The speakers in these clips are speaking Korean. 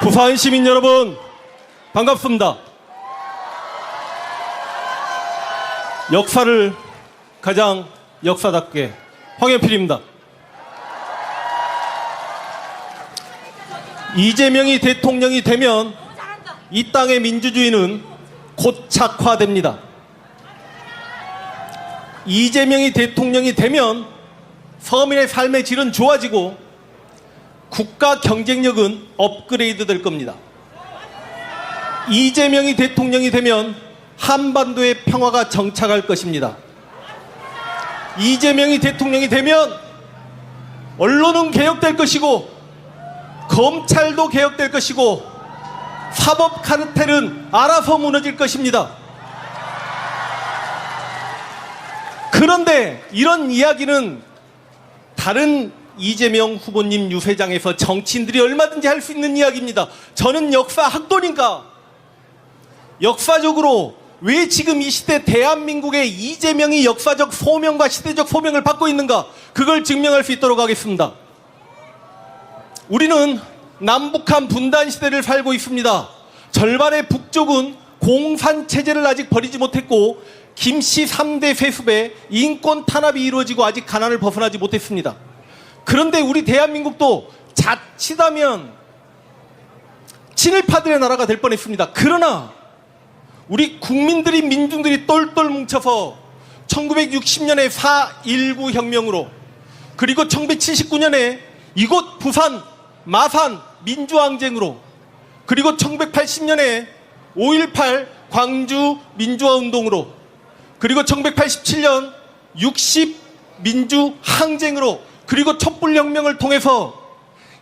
부산 시민 여러분, 반갑습니다. 역사를 가장 역사답게 황현필입니다. 이재명이 대통령이 되면 이 땅의 민주주의는 고착화됩니다. 이재명이 대통령이 되면 서민의 삶의 질은 좋아지고 국가 경쟁력은 업그레이드 될 겁니다. 이재명이 대통령이 되면 한반도의 평화가 정착할 것입니다. 이재명이 대통령이 되면 언론은 개혁될 것이고 검찰도 개혁될 것이고 사법 카르텔은 알아서 무너질 것입니다. 그런데 이런 이야기는 다른 이재명 후보님 유세장에서 정치인들이 얼마든지 할 수 있는 이야기입니다. 저는 역사 학도니까 역사적으로 왜 지금 이 시대 대한민국의 이재명이 역사적 소명과 시대적 소명을 받고 있는가, 그걸 증명할 수 있도록 하겠습니다. 우리는 남북한 분단 시대를 살고 있습니다. 절반의 북쪽은 공산체제를 아직 버리지 못했고 김씨 3대 세습에 인권 탄압이 이루어지고 아직 가난을 벗어나지 못했습니다. 그런데 우리 대한민국도 자칫하면 친일파들의 나라가 될 뻔했습니다. 그러나 우리 국민들이, 민중들이 똘똘 뭉쳐서 1960년에 4.19 혁명으로, 그리고 1979년에 이곳 부산 마산 민주항쟁으로, 그리고 1980년에 5.18 광주 민주화운동으로, 그리고 1987년 60 민주항쟁으로, 그리고 촛불혁명을 통해서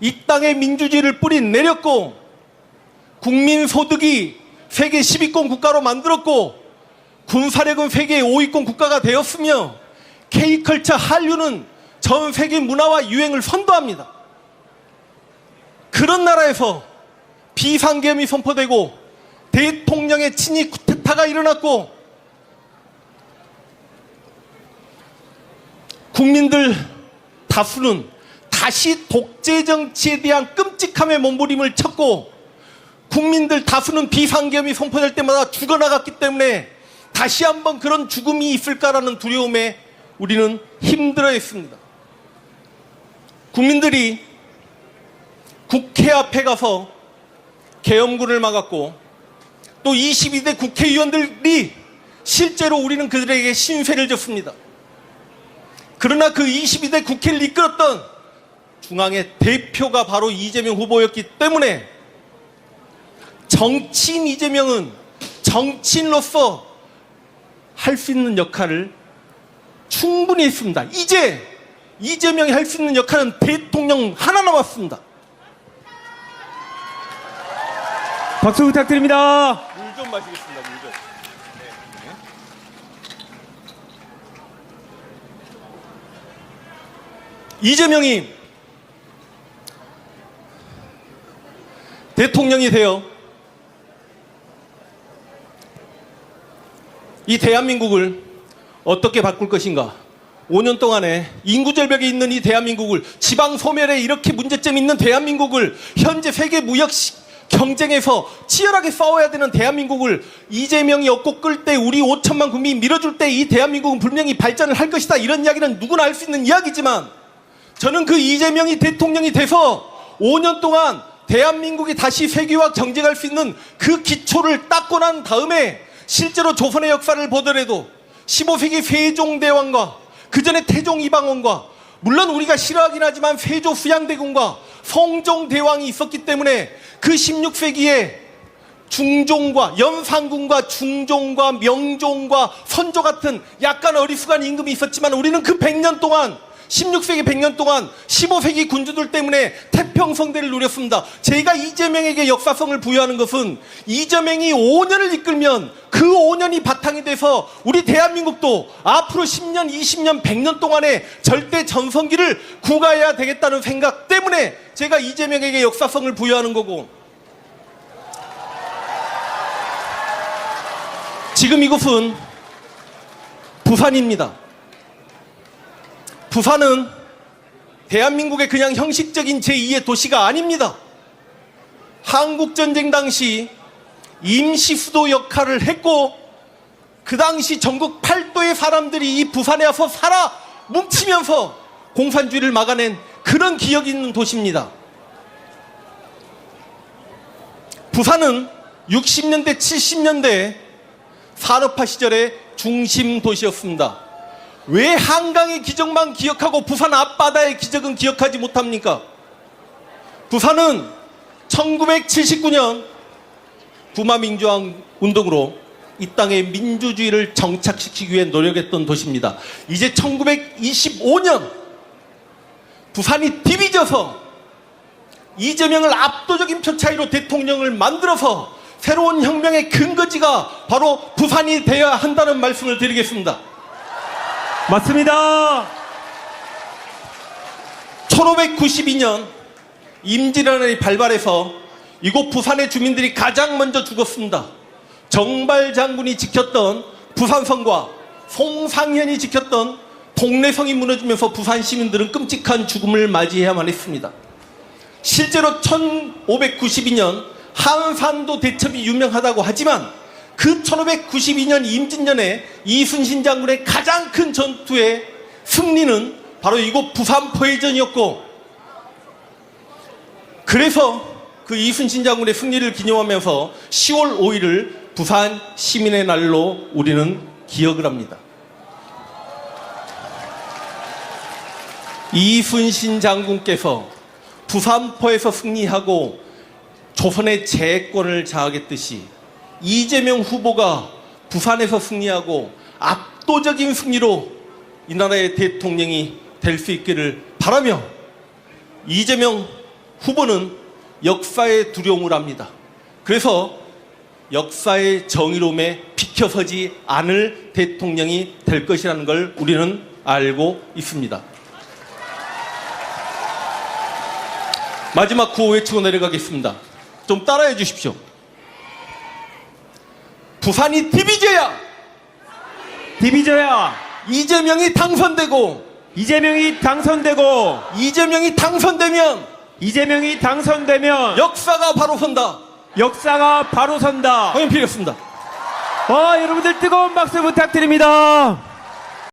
이 땅에 민주주의를 뿌린 내렸고 국민소득이 세계 10위권 국가로 만들었고 군사력은 세계 5위권 국가가 되었으며 K컬처 한류는 전 세계 문화와 유행을 선도합니다. 그런 나라에서 비상계엄이 선포되고 대통령의 친위 쿠데타가 일어났고 국민들 다수는 다시 독재 정치에 대한 끔찍함에 몸부림을 쳤고 국민들 다수는 비상계엄이 선포될 때마다 죽어나갔기 때문에 다시 한번 그런 죽음이 있을까라는 두려움에 우리는 힘들어했습니다. 국민들이 국회 앞에 가서 계엄군을 막았고 또 22대 국회의원들이 실제로 우리는 그들에게 신세를 졌습니다. 그러나 그 22대 국회를 이끌었던 중앙의 대표가 바로 이재명 후보였기 때문에 정치인 이재명은 정치인으로서 할 수 있는 역할을 충분히 했습니다. 이제 이재명이 할 수 있는 역할은 대통령 하나 남았습니다. 박수 부탁드립니다. 물 좀 마시겠습니다. 물 좀. 이재명이 대통령이 되어 이 대한민국을 어떻게 바꿀 것인가, 5년 동안에 인구절벽에 있는 이 대한민국을, 지방 소멸에 이렇게 문제점이 있는 대한민국을, 현재 세계 무역 경쟁에서 치열하게 싸워야 되는 대한민국을 이재명이 얻고 끌 때, 우리 5천만 국민이 밀어줄 때 이 대한민국은 분명히 발전을 할 것이다, 이런 이야기는 누구나 할 수 있는 이야기지만 저는 그 이재명이 대통령이 돼서 5년 동안 대한민국이 다시 세계와 경쟁할 수 있는 그 기초를 닦고 난 다음에 실제로 조선의 역사를 보더라도 15세기 세종대왕과 그 전에 태종이방원과, 물론 우리가 싫어하긴 하지만 세조 수양대군과 성종대왕이 있었기 때문에 그 16세기에 중종과 연산군과 중종과 명종과 선조 같은 약간 어리숙한 임금이 있었지만 우리는 그 100년 동안, 16세기 100년 동안 15세기 군주들 때문에 태평성대를 누렸습니다. 제가 이재명에게 역사성을 부여하는 것은 이재명이 5년을 이끌면 그 5년이 바탕이 돼서 우리 대한민국도 앞으로 10년, 20년, 100년 동안의 절대 전성기를 구가해야 되겠다는 생각 때문에 제가 이재명에게 역사성을 부여하는 거고, 지금 이곳은 부산입니다. 부산은 대한민국의 그냥 형식적인 제2의 도시가 아닙니다. 한국전쟁 당시 임시수도 역할을 했고 그 당시 전국 8도의 사람들이 이 부산에 와서 살아 뭉치면서 공산주의를 막아낸 그런 기억이 있는 도시입니다. 부산은 60년대, 70년대 산업화 시절의 중심 도시였습니다. 왜 한강의 기적만 기억하고 부산 앞바다의 기적은 기억하지 못합니까? 부산은 1979년 부마민주화 운동으로 이 땅에 민주주의를 정착시키기 위해 노력했던 도시입니다. 이제 1925년 부산이 디비져서 이재명을 압도적인 표 차이로 대통령을 만들어서 새로운 혁명의 근거지가 바로 부산이 되어야 한다는 말씀을 드리겠습니다. 맞습니다. 1592년 임진왜란이 발발해서 이곳 부산의 주민들이 가장 먼저 죽었습니다. 정발 장군이 지켰던 부산성과 송상현이 지켰던 동래성이 무너지면서 부산 시민들은 끔찍한 죽음을 맞이해야만 했습니다. 실제로 1592년 한산도 대첩이 유명하다고 하지만 그 1592년 임진년에 이순신 장군의 가장 큰 전투의 승리는 바로 이곳 부산 포회전이었고, 그래서 그 이순신 장군의 승리를 기념하면서 10월 5일을 부산 시민의 날로 우리는 기억을 합니다. 이순신 장군께서 부산포에서 승리하고 조선의 재권을 장악했듯이 이재명 후보가 부산에서 승리하고 압도적인 승리로 이 나라의 대통령이 될 수 있기를 바라며, 이재명 후보는 역사의 두려움을 합니다. 그래서 역사의 정의로움에 비켜서지 않을 대통령이 될 것이라는 걸 우리는 알고 있습니다. 마지막 구호 외치고 내려가겠습니다. 좀 따라해 주십시오. 부산이 디비져야 이재명이 당선되고, 이재명이 당선되면 역사가 바로 선다. 역사가 바로 선다. 황현필이었습니다. 여러분들 뜨거운 박수 부탁드립니다.